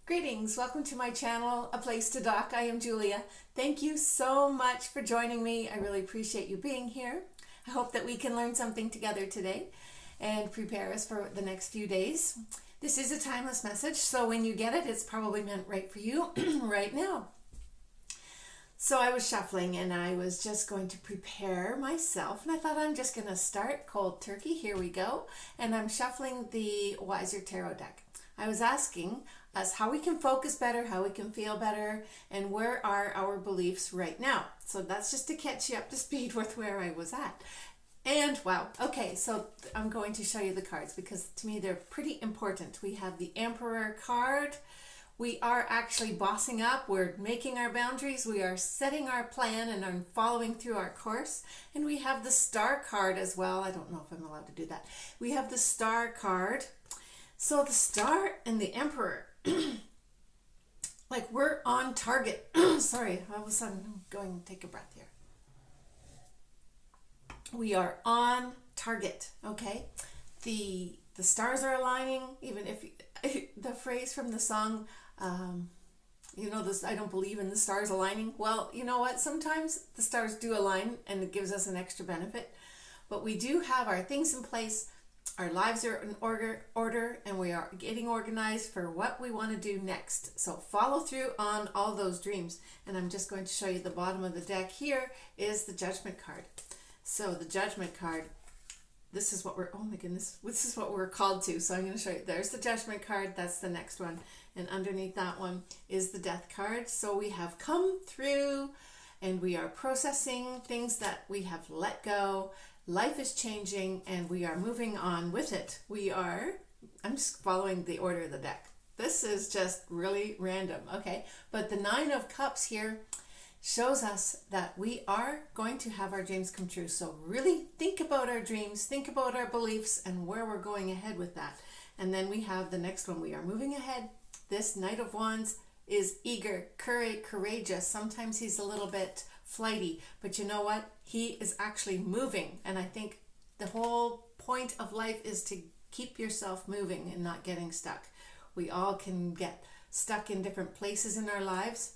Greetings, welcome to my channel, A Place to Dock. I am Julia. Thank you so much for joining me. I really appreciate you being here. I hope that we can learn something together today and prepare us for the next few days. This is a timeless message, so when you get it, it's probably meant right for you right now. So I was shuffling and I was just going to prepare myself, and I thought I'm just going to start cold turkey. Here we go. And I'm shuffling the Wiser Tarot deck. I was asking us how we can focus better, how we can feel better, and where are our beliefs right now. So that's just to catch you up to speed with where I was at. And wow, okay, so I'm going to show you the cards because to me they're pretty important. We have the Emperor card. We are actually bossing up, we're making our boundaries, we are setting our plan and are following through our course. And we have the Star card as well. I don't know if I'm allowed to do that. We have the Star card. So the Star and the Emperor, like we're on target. Sorry, all of a sudden I'm going to take a breath here. We are on target, okay? The stars are aligning, even if the phrase from the song, you know, this, I don't believe in the stars aligning. Well, you know what? Sometimes the stars do align and it gives us an extra benefit. But we do have our things in place. Our lives are in order, and we are getting organized for what we want to do next. So follow through on all those dreams. And I'm just going to show you the bottom of the deck. Here is the Judgment card. So the Judgment card, this is what we're, oh my goodness, this is what we're called to. So I'm going to show you. There's the Judgment card. That's the next one. And underneath that one is the Death card. So we have come through and we are processing things that we have let go. Life is changing and we are moving on with it. I'm just following the order of the deck. This is just really random, okay? But the Nine of Cups here shows us that we are going to have our dreams come true. So really think about our dreams, think about our beliefs and where we're going ahead with that. And then we have the next one. We are moving ahead. This Knight of Wands is eager, courageous. Sometimes he's a little bit flighty, but you know what? He is actually moving. And I think the whole point of life is to keep yourself moving and not getting stuck. We all can get stuck in different places in our lives,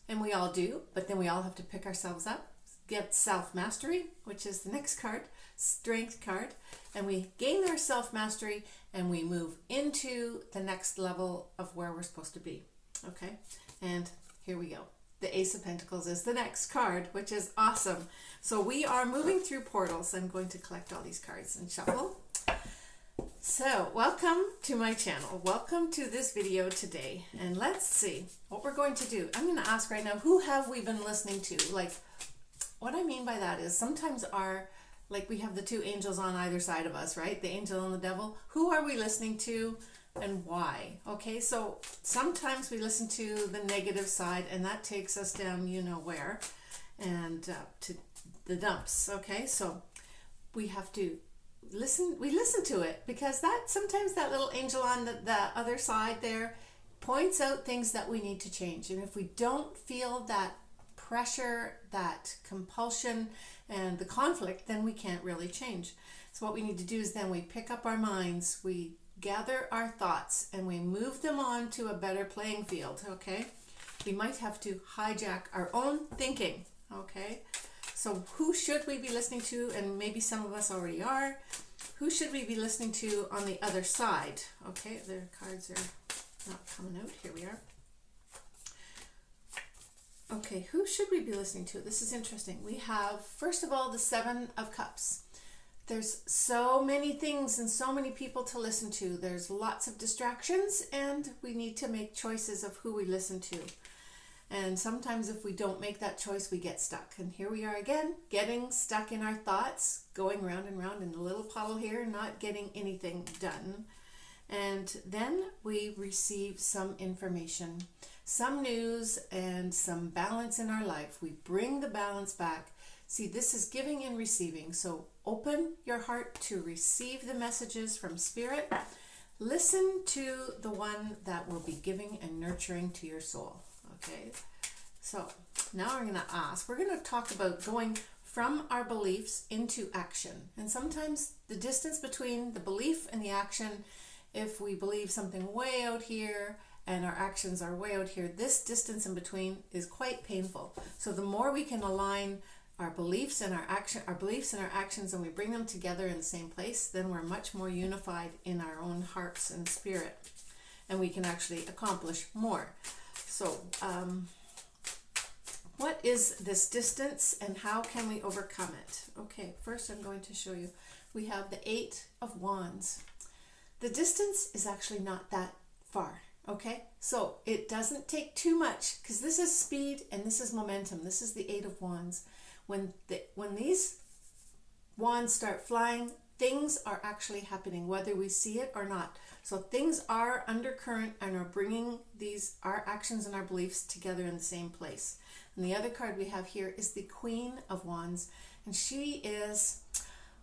and we all do, but then we all have to pick ourselves up, get self-mastery, which is the next card, Strength card, and we gain our self-mastery and we move into the next level of where we're supposed to be. Okay, and here we go. The Ace of Pentacles is the next card, which is awesome. So we are moving through portals. I'm going to collect all these cards and shuffle. So welcome to my channel. Welcome to this video today. And let's see what we're going to do. I'm going to ask right now, who have we been listening to? Like, what I mean by that is sometimes like we have the two angels on either side of us, right? The angel and the devil. Who are we listening to? And why? Okay, so sometimes we listen to the negative side and that takes us down you know where and to the dumps. Okay, so we have to listen to it because that sometimes that little angel on the other side there points out things that we need to change. And if we don't feel that pressure, that compulsion and the conflict, then we can't really change. So what we need to do is then we pick up our minds, we gather our thoughts and we move them on to a better playing field. Okay, we might have to hijack our own thinking. Okay, so who should we be listening to? And maybe some of us already are. Who should we be listening to on the other side? Okay, their cards are not coming out. Here we are. Okay, who should we be listening to? This is interesting. We have, first of all, the Seven of Cups. There's so many things and so many people to listen to. There's lots of distractions and we need to make choices of who we listen to. And sometimes if we don't make that choice, we get stuck. And here we are again, getting stuck in our thoughts, going round and round in a little puddle here, not getting anything done. And then we receive some information, some news, and some balance in our life. We bring the balance back. See, this is giving and receiving. So open your heart to receive the messages from Spirit. Listen to the one that will be giving and nurturing to your soul. Okay, so now we're going to talk about going from our beliefs into action. And sometimes the distance between the belief and the action, if we believe something way out here and our actions are way out here, this distance in between is quite painful. So the more we can align our beliefs and our actions, and we bring them together in the same place, then we're much more unified in our own hearts and spirit, and we can actually accomplish more. So what is this distance and how can we overcome it? Okay, first I'm going to show you. We have the 8 of Wands. The distance is actually not that far, okay? So it doesn't take too much, because this is speed and this is momentum. This is the 8 of Wands. When these wands start flying, things are actually happening, whether we see it or not. So things are undercurrent and are bringing our actions and our beliefs together in the same place. And the other card we have here is the Queen of Wands, and she is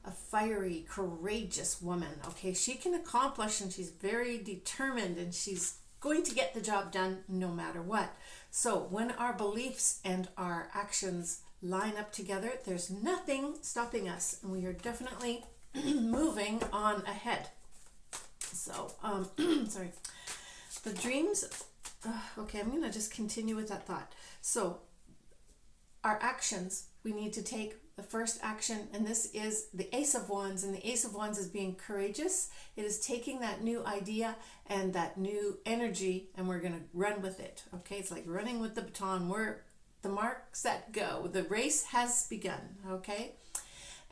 a fiery, courageous woman. Okay, she can accomplish, and she's very determined, and she's going to get the job done no matter what. So when our beliefs and our actions line up together, there's nothing stopping us, and we are definitely moving on ahead. So sorry, the dreams. Okay, I'm gonna just continue with that thought. So our actions, we need to take the first action, and this is the Ace of Wands, and the Ace of Wands is being courageous. It is taking that new idea and that new energy, and we're gonna run with it. Okay, it's like running with the baton. We're the mark, set, go. The race has begun. Okay,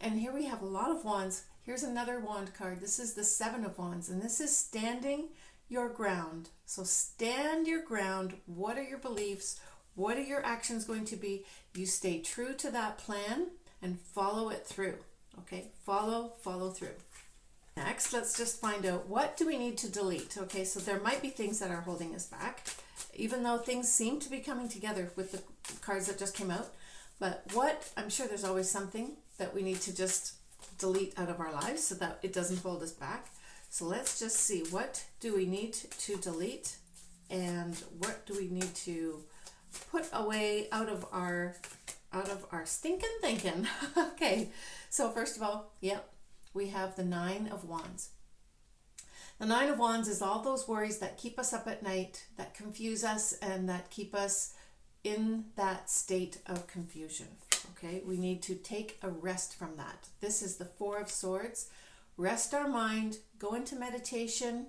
and here we have a lot of wands. Here's another wand card. This is the 7 of Wands, and this is standing your ground. So stand your ground. What are your beliefs? What are your actions going to be? You stay true to that plan and follow it through. Okay, follow through. Next, let's just find out, what do we need to delete? Okay, so there might be things that are holding us back, even though things seem to be coming together with the cards that just came out. But I'm sure there's always something that we need to just delete out of our lives so that it doesn't hold us back. So let's just see, what do we need to delete, and what do we need to put away out of our stinking thinking. Okay, so first of all, we have the 9 of Wands. The 9 of Wands is all those worries that keep us up at night, that confuse us, and that keep us in that state of confusion. Okay, we need to take a rest from that. This is the 4 of Swords. Rest our mind, go into meditation,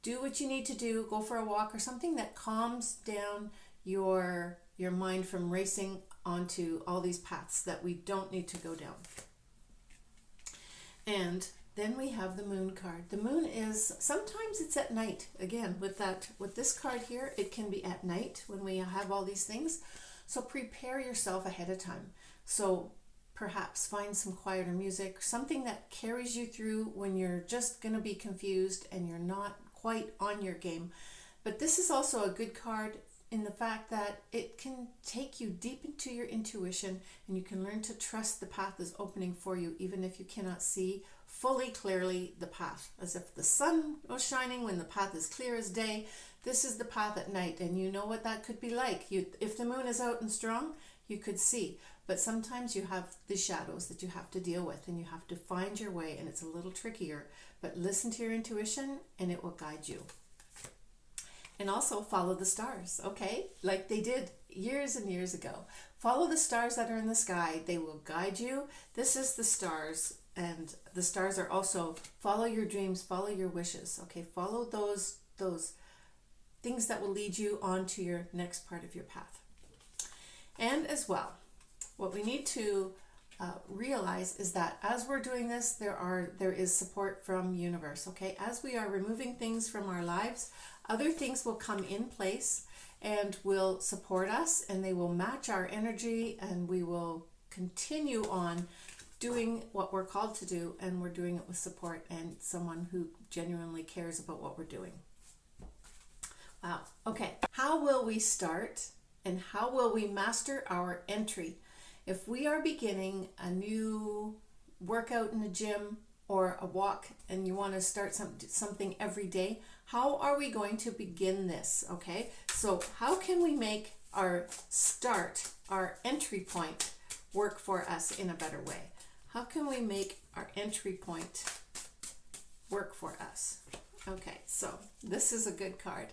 do what you need to do, go for a walk or something that calms down your mind from racing onto all these paths that we don't need to go down. And then we have the Moon card. The Moon is, sometimes it's at night. Again, with this card here, it can be at night when we have all these things. So prepare yourself ahead of time. So perhaps find some quieter music, something that carries you through when you're just going to be confused and you're not quite on your game. But this is also a good card in the fact that it can take you deep into your intuition, and you can learn to trust the path is opening for you, even if you cannot see fully clearly the path. As if the sun was shining when the path is clear as day, this is the path at night, and you know what that could be like. If the moon is out and strong, you could see, but sometimes you have the shadows that you have to deal with, and you have to find your way, and it's a little trickier. But listen to your intuition, and it will guide you. And also follow the stars, okay? Like they did years and years ago. Follow the stars that are in the sky. They will guide you. This is the stars, and the stars are also, follow your dreams, follow your wishes, okay? Follow those things that will lead you on to your next part of your path. And as well, what we need to realize is that as we're doing this, there is support from universe, okay? As we are removing things from our lives, other things will come in place and will support us, and they will match our energy, and we will continue on doing what we're called to do, and we're doing it with support and someone who genuinely cares about what we're doing. Wow. Okay. How will we start, and how will we master our entry? If we are beginning a new workout in the gym or a walk, and you want to start something every day, how are we going to begin this? Okay, so how can we make our start, our entry point, work for us in a better way? How can we make our entry point work for us? Okay, so this is a good card.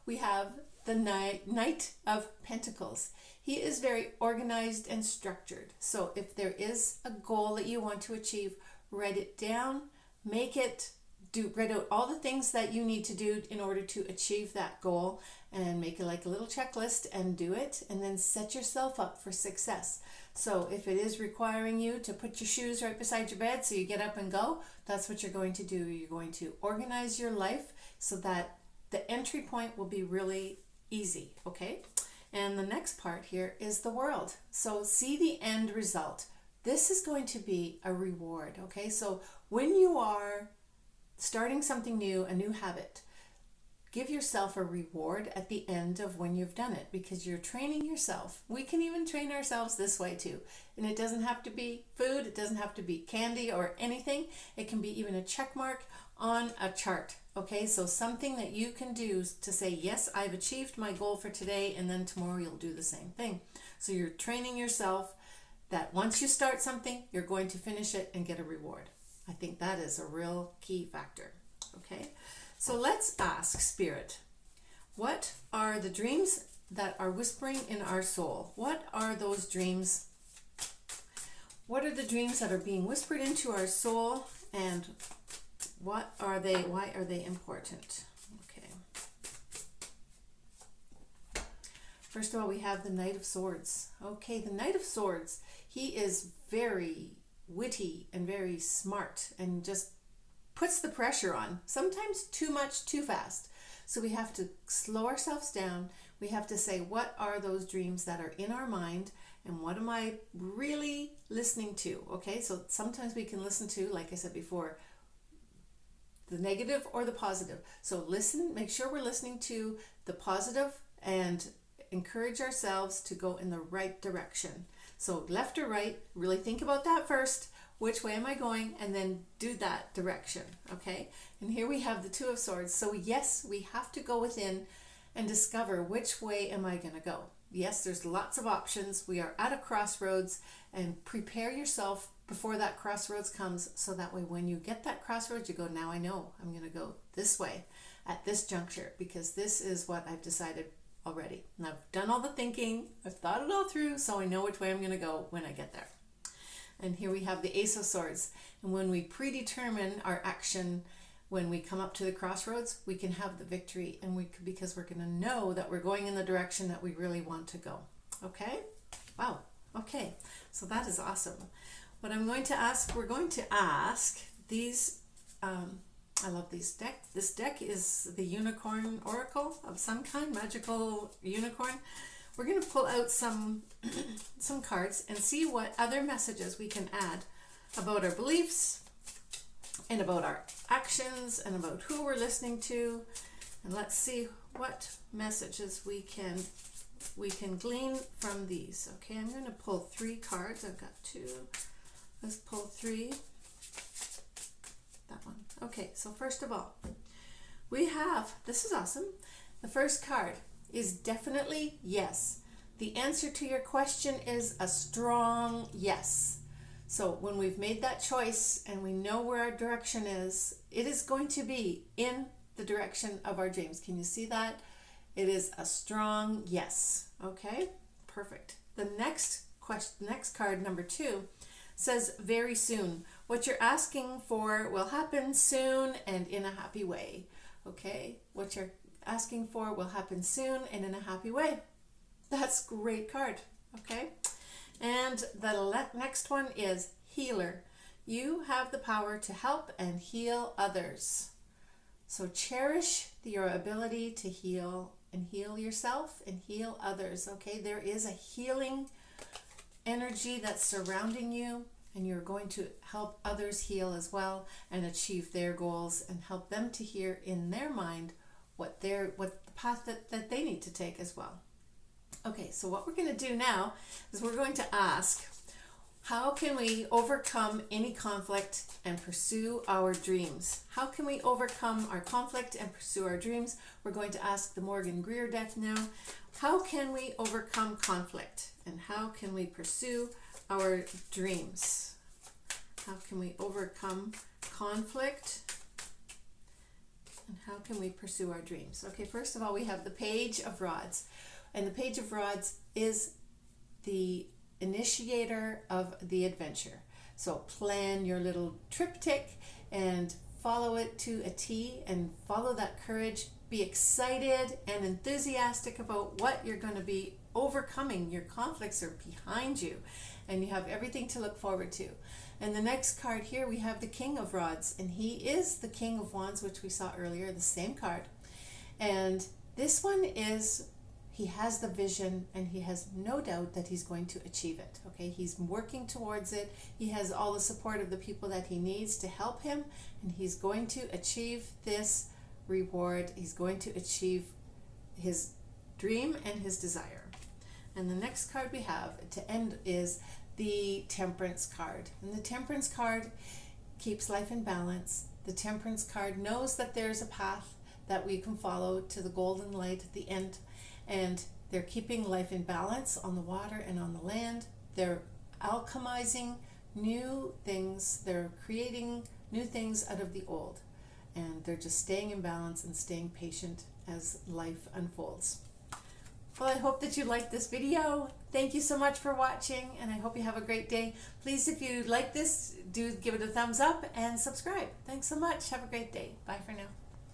we have the Knight of Pentacles. He is very organized and structured. So if there is a goal that you want to achieve, write it down, write out all the things that you need to do in order to achieve that goal, and make it like a little checklist and do it, and then set yourself up for success. So if it is requiring you to put your shoes right beside your bed so you get up and go, that's what you're going to do. You're going to organize your life so that the entry point will be really easy, okay? And the next part here is the world. So see the end result. This is going to be a reward, okay? So when you are starting something new, a new habit, give yourself a reward at the end of when you've done it, because you're training yourself. We can even train ourselves this way too. And it doesn't have to be food, it doesn't have to be candy or anything. It can be even a check mark on a chart. Okay, so something that you can do to say, yes, I've achieved my goal for today, and then tomorrow you'll do the same thing. So you're training yourself that once you start something, you're going to finish it and get a reward. I think that is a real key factor. Okay, so let's ask Spirit, what are the dreams that are whispering in our soul? What are those dreams? What are the dreams that are being whispered into our soul, and what are they? Why are they important? Okay. First of all, we have the Knight of Swords. Okay, the Knight of Swords, he is very witty and very smart and just puts the pressure on. Sometimes too much, too fast. So we have to slow ourselves down. We have to say, what are those dreams that are in our mind, and what am I really listening to? Okay, so sometimes we can listen to, like I said before, the negative or the positive. So listen, make sure we're listening to the positive and encourage ourselves to go in the right direction. So left or right, really think about that first. Which way am I going? And then do that direction, okay? And here we have the Two of Swords. So yes, we have to go within and discover which way am I going to go. Yes, there's lots of options. We are at a crossroads, and prepare yourself before that crossroads comes, so that way when you get that crossroads, you go, now I know I'm going to go this way at this juncture, because this is what I've decided already. And I've done all the thinking, I've thought it all through, so I know which way I'm going to go when I get there. And here we have the Ace of Swords. And when we predetermine our action, when we come up to the crossroads, we can have the victory, and because we're going to know that we're going in the direction that we really want to go. Okay? Wow. Okay. So that is awesome. What I'm going to ask, we're going to ask these, I love these decks. This deck is the Unicorn Oracle of some kind, magical unicorn. We're going to pull out some cards and see what other messages we can add about our beliefs and about our actions and about who we're listening to. And let's see what messages we can glean from these. Okay, I'm going to pull 3 cards. I've got 2. Let's pull 3. That one. Okay, so first of all, we have, this is awesome. The first card is definitely yes. The answer to your question is a strong yes. So when we've made that choice and we know where our direction is, it is going to be in the direction of our dreams. Can you see that? It is a strong yes. Okay, perfect. The next question, next card, number 2, says very soon. What you're asking for will happen soon and in a happy way. Okay, what you're asking for will happen soon and in a happy way. That's a great card. Okay, and the next one is healer. You have the power to help and heal others. So cherish your ability to heal and heal yourself and heal others. Okay, there is a healing energy that's surrounding you, and you're going to help others heal as well and achieve their goals and help them to hear in their mind what the path that they need to take as well. Okay, so what we're going to do now is we're going to ask, how can we overcome any conflict and pursue our dreams? How can we overcome our conflict and pursue our dreams? We're going to ask the Morgan Greer deck now. How can we overcome conflict, and how can we pursue our dreams? How can we overcome conflict And how can we pursue our dreams? Okay, first of all, we have the Page of Rods. And the Page of Rods is the initiator of the adventure. So plan your little triptych and follow it to a T, and follow that courage. Be excited and enthusiastic about what you're going to be overcoming. Your conflicts are behind you, and you have everything to look forward to. And the next card here, we have the King of Rods, and he is the King of Wands, which we saw earlier, the same card. And this one is, he has the vision, and he has no doubt that he's going to achieve it. Okay, he's working towards it. He has all the support of the people that he needs to help him, and he's going to achieve this reward. He's going to achieve his dream and his desire. And the next card we have to end is the Temperance card. And the Temperance card keeps life in balance. The Temperance card knows that there's a path that we can follow to the golden light at the end. And they're keeping life in balance on the water and on the land. They're alchemizing new things. They're creating new things out of the old. And they're just staying in balance and staying patient as life unfolds. Well, I hope that you liked this video. Thank you so much for watching, and I hope you have a great day. Please, if you like this, do give it a thumbs up and subscribe. Thanks so much. Have a great day. Bye for now.